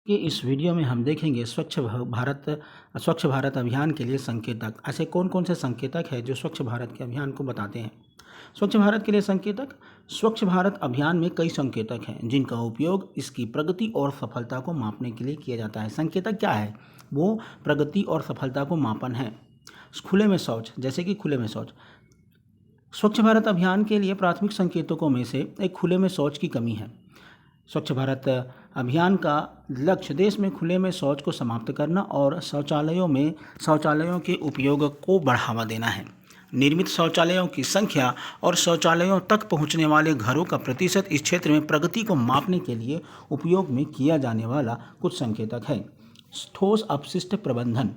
कि इस वीडियो में हम देखेंगे स्वच्छ भारत अभियान के लिए संकेतक। ऐसे कौन कौन से संकेतक हैं जो स्वच्छ भारत के अभियान को बताते हैं। स्वच्छ भारत के लिए संकेतक। स्वच्छ भारत अभियान में कई संकेतक हैं जिनका उपयोग इसकी प्रगति और सफलता को मापने के लिए किया जाता है। संकेतक क्या है? वो प्रगति और सफलता को मापन है। खुले में शौच, जैसे कि खुले में शौच। स्वच्छ भारत अभियान के लिए प्राथमिक संकेतकों में से एक खुले में शौच की कमी है। स्वच्छ भारत अभियान का लक्ष्य देश में खुले में शौच को समाप्त करना और शौचालयों के उपयोग को बढ़ावा देना है। निर्मित शौचालयों की संख्या और शौचालयों तक पहुंचने वाले घरों का प्रतिशत इस क्षेत्र में प्रगति को मापने के लिए उपयोग में किया जाने वाला कुछ संकेतक है। ठोस अपशिष्ट प्रबंधन।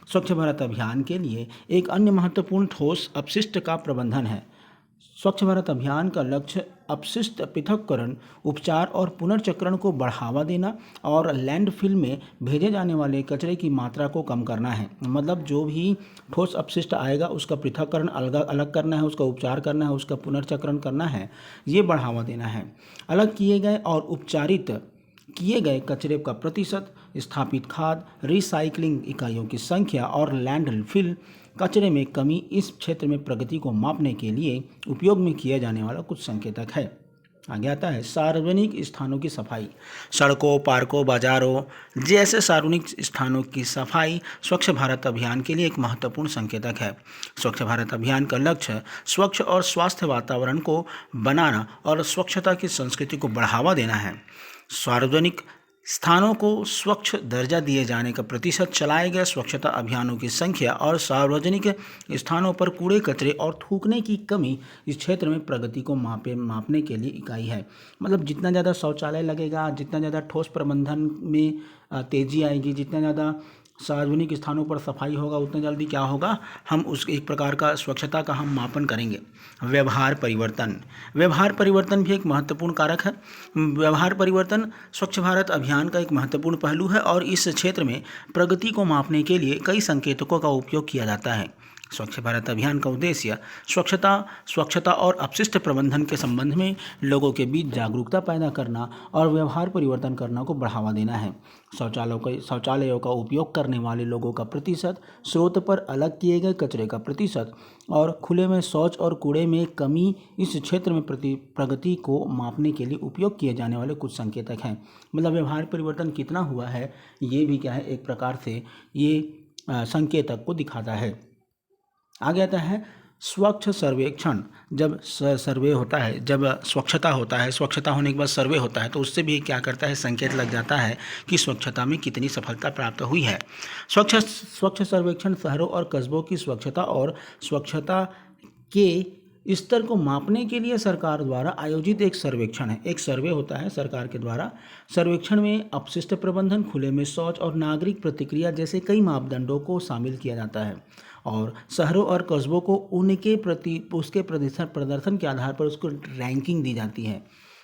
स्वच्छ भारत अभियान के लिए एक अन्य महत्वपूर्ण ठोस अपशिष्ट का प्रबंधन है। स्वच्छ भारत अभियान का लक्ष्य अपशिष्ट पृथक्करण, उपचार और पुनर्चक्रण को बढ़ावा देना और लैंडफिल में भेजे जाने वाले कचरे की मात्रा को कम करना है। मतलब जो भी ठोस अपशिष्ट आएगा उसका पृथक्करण अलग करना है, उसका उपचार करना है, उसका पुनर्चक्रण करना है, ये बढ़ावा देना है। अलग किए गए और उपचारित किए गए कचरे का प्रतिशत, स्थापित खाद रिसाइकलिंग इकाइयों की संख्या और लैंडफिल कचरे में कमी इस क्षेत्र में प्रगति को मापने के लिए उपयोग में किया जाने वाला कुछ संकेतक है। आगे आता है सार्वजनिक स्थानों की सफाई। सड़कों, पार्कों, बाजारों जैसे सार्वजनिक स्थानों की सफाई स्वच्छ भारत अभियान के लिए एक महत्वपूर्ण संकेतक है। स्वच्छ भारत अभियान का लक्ष्य स्वच्छ और स्वास्थ्य वातावरण को बनाना और स्वच्छता की संस्कृति को बढ़ावा देना है। सार्वजनिक स्थानों को स्वच्छ दर्जा दिए जाने का प्रतिशत, चलाए गए स्वच्छता अभियानों की संख्या और सार्वजनिक स्थानों पर कूड़े कचरे और थूकने की कमी इस क्षेत्र में प्रगति को मापने के लिए इकाई है। मतलब जितना ज़्यादा शौचालय लगेगा, जितना ज़्यादा ठोस प्रबंधन में तेज़ी आएगी, जितना ज़्यादा सार्वजनिक स्थानों पर सफाई होगा, उतना जल्दी क्या होगा, हम उस एक प्रकार का स्वच्छता का हम मापन करेंगे। व्यवहार परिवर्तन। व्यवहार परिवर्तन भी एक महत्वपूर्ण कारक है। व्यवहार परिवर्तन स्वच्छ भारत अभियान का एक महत्वपूर्ण पहलू है और इस क्षेत्र में प्रगति को मापने के लिए कई संकेतकों का उपयोग किया जाता है। स्वच्छ भारत अभियान का उद्देश्य स्वच्छता और अपशिष्ट प्रबंधन के संबंध में लोगों के बीच जागरूकता पैदा करना और व्यवहार परिवर्तन करना को बढ़ावा देना है। शौचालयों का उपयोग करने वाले लोगों का प्रतिशत, स्रोत पर अलग किए गए कचरे का प्रतिशत और खुले में शौच और कूड़े में कमी इस क्षेत्र में प्रगति को मापने के लिए उपयोग किए जाने वाले कुछ संकेतक हैं। मतलब व्यवहार परिवर्तन कितना हुआ है, ये भी क्या है, एक प्रकार से ये संकेतक को दिखाता है। आगे आता है स्वच्छ सर्वेक्षण। जब सर्वे होता है, जब स्वच्छता होता है, स्वच्छता होने के बाद सर्वे होता है, तो उससे भी क्या करता है, संकेत लग जाता है कि स्वच्छता में कितनी सफलता प्राप्त हुई है। स्वच्छ सर्वेक्षण शहरों और कस्बों की स्वच्छता और स्वच्छता के स्तर को मापने के लिए सरकार द्वारा आयोजित एक सर्वेक्षण है। एक सर्वे होता है सरकार के द्वारा। सर्वेक्षण में अपशिष्ट प्रबंधन, खुले में शौच और नागरिक प्रतिक्रिया जैसे कई मापदंडों को शामिल किया जाता है और शहरों और कस्बों को उसके प्रदर्शन के आधार पर उसको रैंकिंग दी जाती है।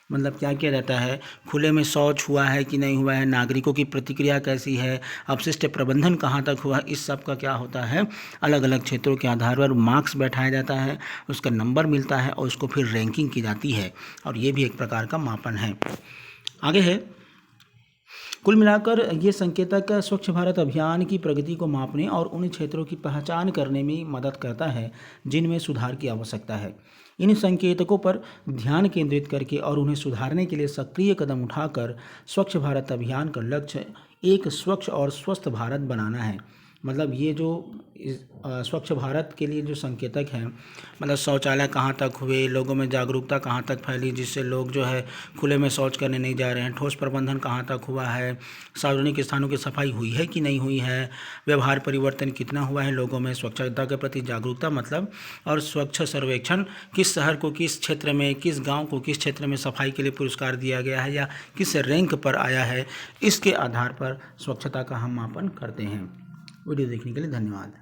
मतलब क्या किया जाता है, खुले में शौच हुआ है कि नहीं हुआ है, नागरिकों की प्रतिक्रिया कैसी है, अपशिष्ट प्रबंधन कहाँ तक हुआ, इस सब का क्या होता है, अलग अलग क्षेत्रों के आधार पर मार्क्स बैठाया जाता है, उसका नंबर मिलता है और उसको फिर रैंकिंग की जाती है और ये भी एक प्रकार का मापन है। आगे है, कुल मिलाकर ये संकेतक स्वच्छ भारत अभियान की प्रगति को मापने और उन क्षेत्रों की पहचान करने में मदद करता है जिनमें सुधार की आवश्यकता है। इन संकेतकों पर ध्यान केंद्रित करके और उन्हें सुधारने के लिए सक्रिय कदम उठाकर स्वच्छ भारत अभियान का लक्ष्य एक स्वच्छ और स्वस्थ भारत बनाना है। मतलब ये जो स्वच्छ भारत के लिए जो संकेतक हैं, मतलब शौचालय कहाँ तक हुए, लोगों में जागरूकता कहाँ तक फैली जिससे लोग जो है खुले में शौच करने नहीं जा रहे हैं, ठोस प्रबंधन कहाँ तक हुआ है, सार्वजनिक स्थानों की सफाई हुई है कि नहीं हुई है, व्यवहार परिवर्तन कितना हुआ है, लोगों में स्वच्छता के प्रति जागरूकता मतलब, और स्वच्छ सर्वेक्षण किस शहर को, किस क्षेत्र में, किस गाँव को किस क्षेत्र में सफाई के लिए पुरस्कार दिया गया है या किस रैंक पर आया है, इसके आधार पर स्वच्छता का हम मापन करते हैं। वीडियो देखने के लिए धन्यवाद।